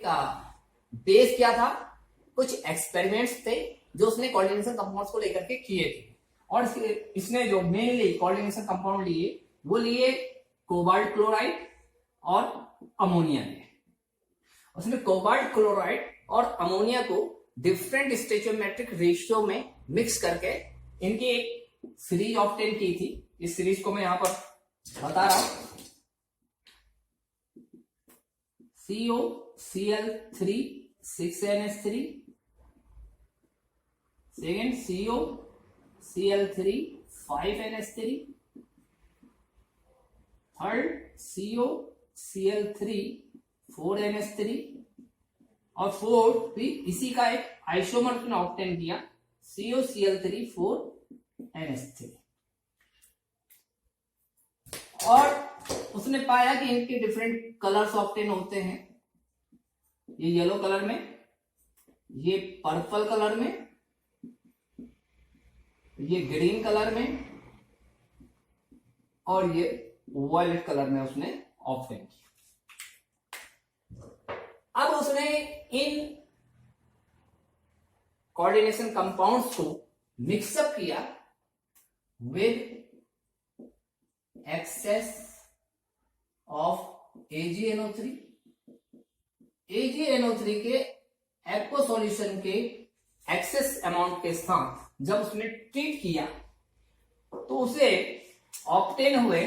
का बेस क्या था, कुछ एक्सपेरिमेंट्स थे जो उसने कोऑर्डिनेशन कंपाउंड्स को लेकर के किए थे, और इसने जो मेनली कोऑर्डिनेशन कंपाउंड लिए वो लिए कोबाल्ट क्लोराइड और अमोनिया लिए। उसने कोबाल्ट क्लोराइड और अमोनिया को डिफरेंट स्टोइचोमेट्रिक रेशियो में मिक्स करके इनकी एक सीरीज ऑब्टेन की थी। इस सीरीज को मैं यहां पर बता रहा हूं। COCl3 6NH3, second COCl3 5NH3, third COCl3 4NH3, और फोर्थ भी इसी का एक आइसोमर ऑब्टेन किया COCl3 4NH3। और उसने पाया कि इनके डिफरेंट कलर्स ऑब्टेन होते हैं, ये येलो कलर में, ये पर्पल कलर में, ये ग्रीन कलर में, और ये वायलेट कलर में उसने ऑब्टेन किया। अब उसने इन कोऑर्डिनेशन कंपाउंड्स को मिक्सअप किया with excess of AgNO3। AgNO3 के एक्वा सॉल्यूशन के एक्सेस अमाउंट के साथ जब उसने ट्रीट किया तो उसे ऑब्टेन हुए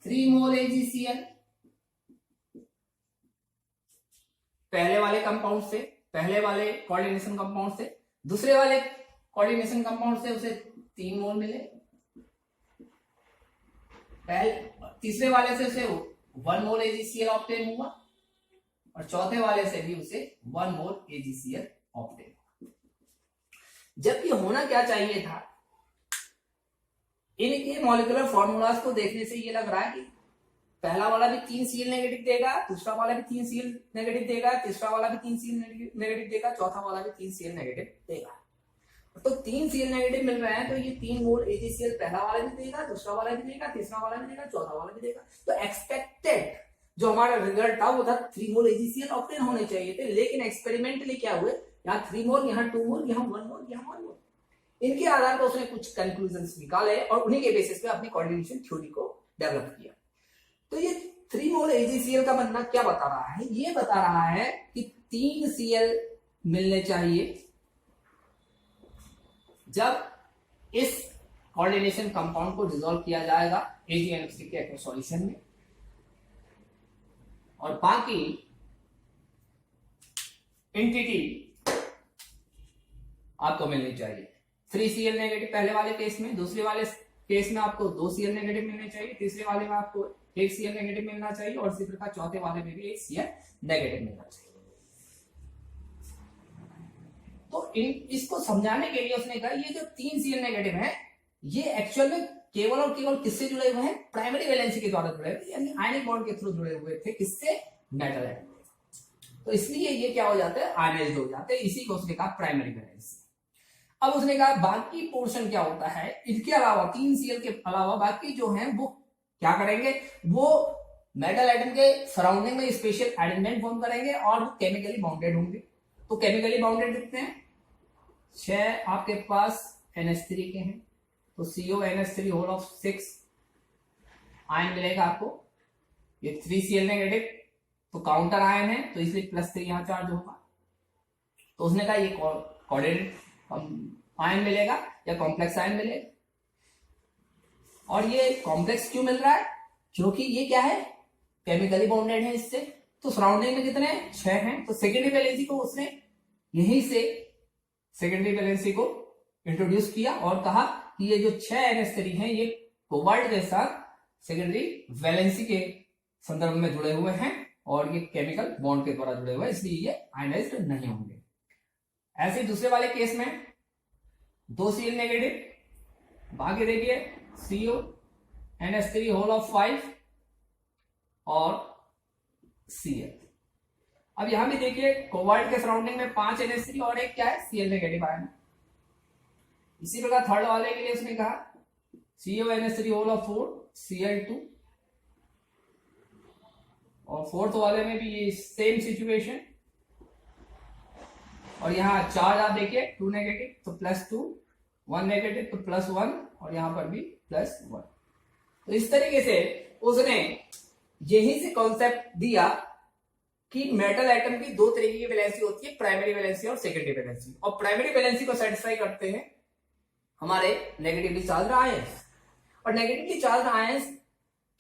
3 मोल AgCl पहले वाले कंपाउंड से, पहले वाले कोऑर्डिनेशन कंपाउंड से। दूसरे वाले कोऑर्डिनेशन कंपाउंड से उसे 3 मोल मिले, तीसरे वाले से उसे 1 मोल AgCl ऑब्टेन हुआ, और चौथे वाले से भी उसे 1 मोल AgCl ऑब्टेन हुआ। जब ये होना क्या चाहिए था, इनके मॉलिक्यूलर फॉर्मूलाज को देखने से ये लग रहा है कि पहला वाला भी 3 Cl नेगेटिव देगा, दूसरा वाला भी 3 Cl नेगेटिव देगा, तीसरा वाला भी 3 Cl नेगेटिव देगा, चौथा वाला भी 3 Cl नेगेटिव देगा। तो 3 Cl नेगेटिव मिल रहे हैं, तो ये 3 मोल AgCl पहला वाला भी देगा, दूसरा वाला भी देगा, तीसरा वाला भी देगा, चौथा वाला भी देगा। तो एक्सपेक्टेड जो हमारा रिजल्ट था वो था 3 मोल AgCl ऑब्टेन होने चाहिए थे, लेकिन एक्सपेरिमेंटली क्या हुए, यहाँ 3 मोल, यहाँ 2 मोल, यहाँ 1 मोल, यहाँ 1 मोल। इनके आधार पर उसने कुछ कंक्लूजन निकाले और उन्हीं के बेसिस पे अपनी कोऑर्डिनेशन थ्योरी को डेवलप किया। तो ये 3 मोल AgCl का बनना क्या बता रहा है, ये बता रहा है कि 3 Cl मिलने चाहिए जब इस कोऑर्डिनेशन कंपाउंड को डिसॉल्व किया जाएगा AgNO3 के एक्वा सॉल्यूशन में, और बाकी एंटिटी आपको मिलनी चाहिए 3 Cl नेगेटिव पहले वाले केस में, दूसरे वाले केस में आपको 2 Cl नेगेटिव मिलने चाहिए, तीसरे वाले में आपको 1 Cl नेगेटिव मिलना चाहिए, और इसी प्रकार चौथे वाले में भी 1 Cl नेगेटिव मिलना चाहिए। तो इसको समझाने के लिए उसने कहा ये जो 3 Cl नेगेटिव है ये एक्चुअल में केवल और केवल किससे जुड़े हुए हैं, प्राइमरी वैलेंसी के द्वारा जुड़े हुए, यानी आयनिक बॉन्ड के थ्रू जुड़े हुए थे, किससे, मेटल एटम। तो इसलिए ये क्या हो जाता है, आयनाइज्ड हो जाते हैं, इसी को उसने कहा प्राइमरी वैलेंसी। अब उसने कहा बाकी पोर्शन क्या होता है, इनके अलावा 3 Cl के अलावा बाकी जो है वो क्या करेंगे, वो मेटल एटम के सराउंडिंग में स्पेशल एडेंडेंट फॉर्म करेंगे और वो केमिकली बाउंडेड होंगे। तो केमिकली बाउंडेड कितने हैं, 6 आपके पास NH3 के हैं, तो CONH3 होल ऑफ 6 आयन मिलेगा आपको। ये 3 Cl नेगेटिव तो काउंटर आयन है, तो इसलिए +3 यहां चार्ज होगा। तो उसने कहा ये कोऑर्डिनेट आयन मिलेगा या कॉम्प्लेक्स आयन मिलेगा। और ये कॉम्प्लेक्स क्यों मिल रहा है, क्योंकि ये क्या है, केमिकली बाउंडेड है इससे। तो सराउंडिंग में कितने हैं, 6 हैं। तो सेकेंडरी वैलेंसी को उसने यहीं से सेकेंडरी वैलेंसी को इंट्रोड्यूस किया और कहा कि ये जो 6 NH3 हैं ये कोबाल्ट के साथ सेकेंडरी वैलेंसी के संदर्भ में जुड़े हुए हैं और ये केमिकल बॉन्ड के द्वारा जुड़े हुए हैं, इसलिए ये आयनाइज्ड नहीं होंगे। ऐसे ही दूसरे वाले केस में 2 Cl नेगेटिव, बाकी देखिए CONH3 होल ऑफ 5 और Cl। अब यहां भी देखिए कोबाल्ट के सराउंडिंग में 5 NH3 और एक क्या है, Cl नेगेटिव आयन। इसी प्रकार थर्ड वाले के लिए उसने कहा CONH3 होल ऑफ 4 Cl2 और फोर्थ वाले में भी सेम सिचुएशन, और यहाँ चार्ज आप देखिए 2 नेगेटिव तो +2, 1 नेगेटिव तो +1, और यहाँ पर भी +1। तो इस तरीके से उसने यही से कॉन्सेप्ट दिया कि मेटल एटम की दो तरीके की वैलेंसी होती है, प्राइमरी वैलेंसी और सेकेंडरी वैलेंसी। और प्राइमरी वैलेंसी को सेटिस्फाई करते हैं हमारे नेगेटिवली चार्ज आयंस, और नेगेटिवली चार्ज आयंस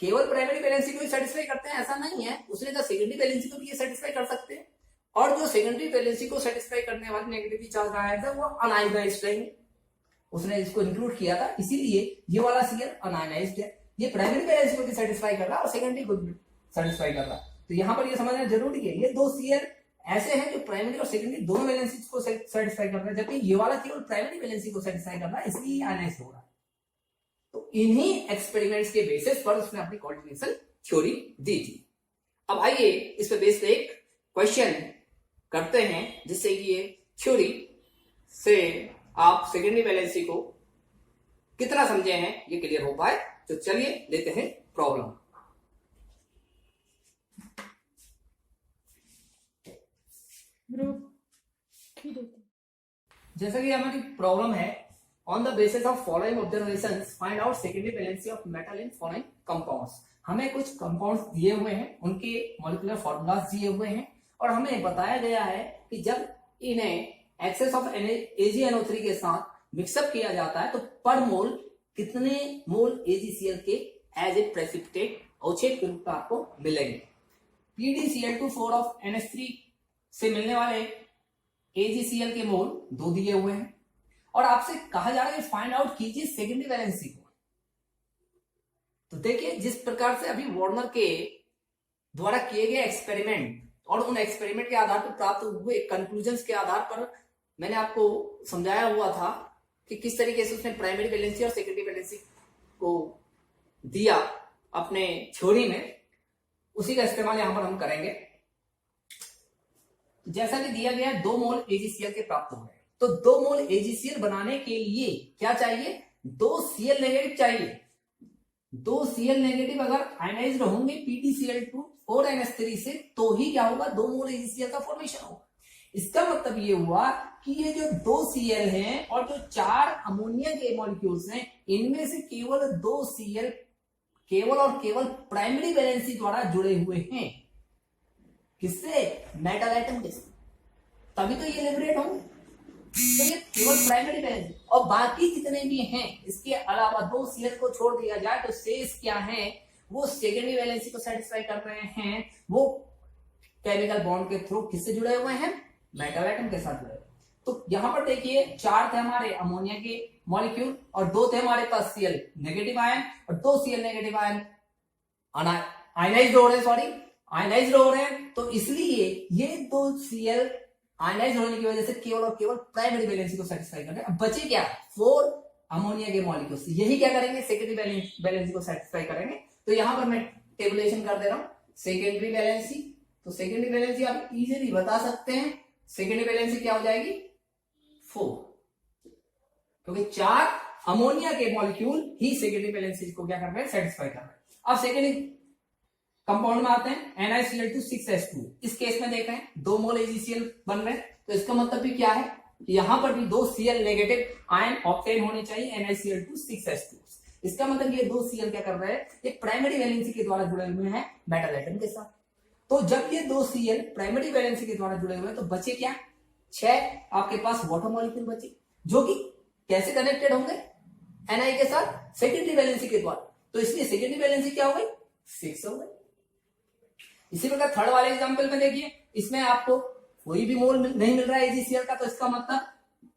केवल प्राइमरी वैलेंसी को ही सेटिस्फाई करते हैं ऐसा नहीं है, उसने कहा सेकेंडरी वैलेंसी को भी ये सेटिस्फाई कर सकते हैं। और जो सेकेंडरी वैलेंसी को सेटिस्फाई करने वाले नेगेटिवली चार्ज आयंस है वो अनायनाइज्ड रहेंगे, उसने इसको इंक्लूड किया था, इसीलिए ये वाला Cl अनायनाइज्ड है। ये प्राइमरी वैलेंसी को भी सेटिस्फाई कर रहा है और सेकेंडरी को भी सेटिस्फाई कर रहा है। तो यहां पर ये समझना जरूरी है, ये दो Cl ऐसे हैं जो प्राइमरी और सेकेंडरी दोनों वैलेंसी को सेटिस्फाई कर रहे हैं, जबकि ये वाला केवल प्राइमरी वैलेंसी को सेटिस्फाई कर रहा है, इसलिए आयनाइज्ड हो रहा है। तो इन्हीं एक्सपेरिमेंट्स के बेसिस पर उसने अपनी कोऑर्डिनेशन थ्योरी दी थी। अब आइए इस पे बेस्ड एक क्वेश्चन करते हैं जिससे ये थ्योरी से आप सेकेंडरी वैलेंसी को कितना समझे हैं ये क्लियर हो पाए। तो चलिए लेते हैं प्रॉब्लम। जैसा कि हमारी प्रॉब्लम है, on the basis of following observations find out secondary valency of metal in following compounds. हमें कुछ कंपाउंड्स दिए हुए हैं, उनके मॉलिक्यूलर फॉर्मूलाज दिए हुए हैं, और हमें बताया गया है कि जब इन्हें एक्सेस ऑफ AgNO3 के साथ मिक्सअप किया जाता है तो पर मोल कितने मोल AgCl के एज ए प्रेसिपिटेट अवक्षेप के रूप में आपको मिलेंगे। PdCl2 ऑफ NH3 से मिलने वाले AgCl के मोल 2 दिए हुए हैं, और आपसे कहा जा रहा है फाइंड आउट कीजिए सेकेंडरी वैलेंसी को। तो देखिए जिस प्रकार से अभी वार्नर के द्वारा किए गए एक्सपेरिमेंट और उन एक्सपेरिमेंट के आधार पर प्राप्त हुए कंक्लूजन्स के आधार पर मैंने आपको समझाया हुआ था कि किस तरीके से उसने प्राइमरी वैलेंसी और सेकेंडरी वैलेंसी को दिया अपने थ्योरी में, उसी का इस्तेमाल यहां पर हम करेंगे। जैसा कि दिया गया 2 मोल AgCl के प्राप्त हुए, तो 2 मोल AgCl बनाने के लिए क्या चाहिए, 2 Cl नेगेटिव चाहिए। 2 Cl नेगेटिव अगर आयनाइज्ड होंगे PdCl2 और NH3 से तो ही क्या होगा, 2 मोल AgCl का फॉर्मेशन होगा। इसका मतलब ये हुआ कि ये जो 2 Cl हैं और जो 4 अमोनिया के मॉलिक्यूल्स हैं, इनमें से केवल 2 Cl केवल और केवल प्राइमरी वैलेंसी द्वारा जुड़े हुए हैं। किससे, मेटल एटम के, तभी तो ये लिबरेट होंगे। तो ये केवल प्राइमरी वैलेंसी, और बाकी जितने भी हैं इसके अलावा 2 Cl को छोड़ दिया जाए तो शेष क्या है, वो सेकेंडरी वैलेंसी को सेटिस्फाई कर रहे हैं। वो केमिकल बॉन्ड के थ्रू किससे जुड़े हुए हैं, मेटल एटम के साथ जुड़े। तो यहां पर देखिए 4 थे हमारे अमोनिया के मॉलिक्यूल और 2 थे हमारे पास Cl नेगेटिव आयन, और 2 Cl नेगेटिव आयन आयनाइज्ड हो रहे हैं, सॉरी आयनाइज्ड हो रहे हैं। तो इसलिए ये 2 Cl आयनाइज्ड होने की वजह से केवल और केवल प्राइमरी वैलेंसी को सेटिस्फाई कर रहे हैं। अब बचे क्या, 4 अमोनिया के मॉलिक्यूल्स, यही क्या करेंगे, सेकेंडरी वैलेंसी को सेटिस्फाई करेंगे। तो यहां पर मैं टेबुलेशन कर दे रहा हूं सेकेंडरी वैलेंसी। तो सेकेंडरी वैलेंसी आप इजीली बता सकते हैं, सेकेंडरी वैलेंसी क्या हो जाएगी 4, क्योंकि 4 अमोनिया के मॉलिक्यूल ही सेकेंडरी वैलेंसी को क्या कर रहे हैं, सेटिस्फाई कर रहे हैं। अब सेकेंडरी कंपाउंड में आते हैं, NiCl2 6s2। इस केस में देख रहे हैं 2 मोल AgCl बन रहे हैं, तो इसका मतलब भी क्या है कि यहां पर भी 2 Cl नेगेटिव आयन ऑब्टेन होने चाहिए NiCl2 6s2। इसका मतलब ये 2 Cl क्या कर रहे हैं, ये प्राइमरी वैलेंसी के द्वारा जुड़े हुए हैं मेटल एटम के साथ। तो जब ये 2 Cl प्राइमरी वैलेंसी के द्वारा जुड़े हुए हैं तो बचे क्या, 6 आपके पास वाटर मॉलिक्यूल बचे, जो कि कैसे कनेक्टेड होंगे, Ni के साथ सेकेंडरी वैलेंसी के द्वारा। तो इसलिए सेकेंडरी वैलेंसी क्या हो गई, 6 हो गई। इसी प्रकार थर्ड वाले एग्जांपल में देखिए, इसमें आपको कोई भी मोल नहीं मिल रहा है AgCl का, तो इसका मतलब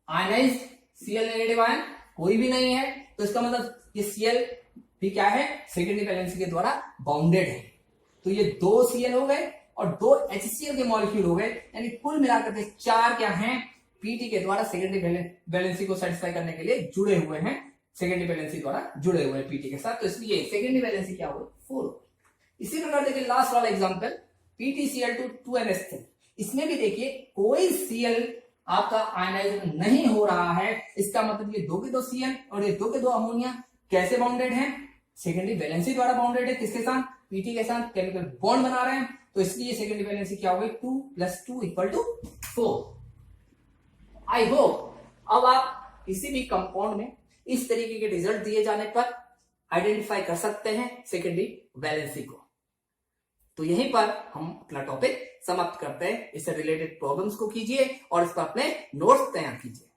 आयनाइज्ड Cl नेगेटिव आयन कोई भी नहीं है, तो इसका मतलब ये Cl भी क्या है, सेकेंडरी वैलेंसी के द्वारा बाउंडेड है। तो ये 2 Cl हो गए और 2 HCl के मॉलिक्यूल हो गए, यानी कुल मिलाकर के 4 क्या हैं, Pt के द्वारा सेकेंडरी वैलेंसी को सेटिस्फाई करने के लिए जुड़े हुए हैं, सेकेंडरी वैलेंसी द्वारा जुड़े हुए हैं Pt के साथ। तो इसलिए सेकेंडरी वैलेंसी क्या हो, 4। इसी प्रकार देखिए लास्ट वाला एग्जांपल PtCl2 2NH3। इसमें भी देखिए कोई Cl आपका आयनाइज नहीं हो रहा है, इसका मतलब ये 2 के 2 Cl और ये 2 के 2 अमोनिया कैसे बाउंडेड है, सेकेंडरी वैलेंसी द्वारा बाउंडेड है। किसके साथ, Pt के साथ केमिकल बॉन्ड बना रहे हैं। तो इसलिए सेकेंडरी वैलेंसी क्या हो गई, 2 + 2 = 4। आई होप अब आप किसी भी कंपाउंड में इस तरीके के रिजल्ट दिए जाने पर आइडेंटिफाई कर सकते हैं सेकेंडरी वैलेंसी को। तो यहीं पर हम अपना टॉपिक समाप्त करते हैं। इससे रिलेटेड प्रॉब्लम्स को कीजिए और इस पर अपने नोट्स तैयार कीजिए।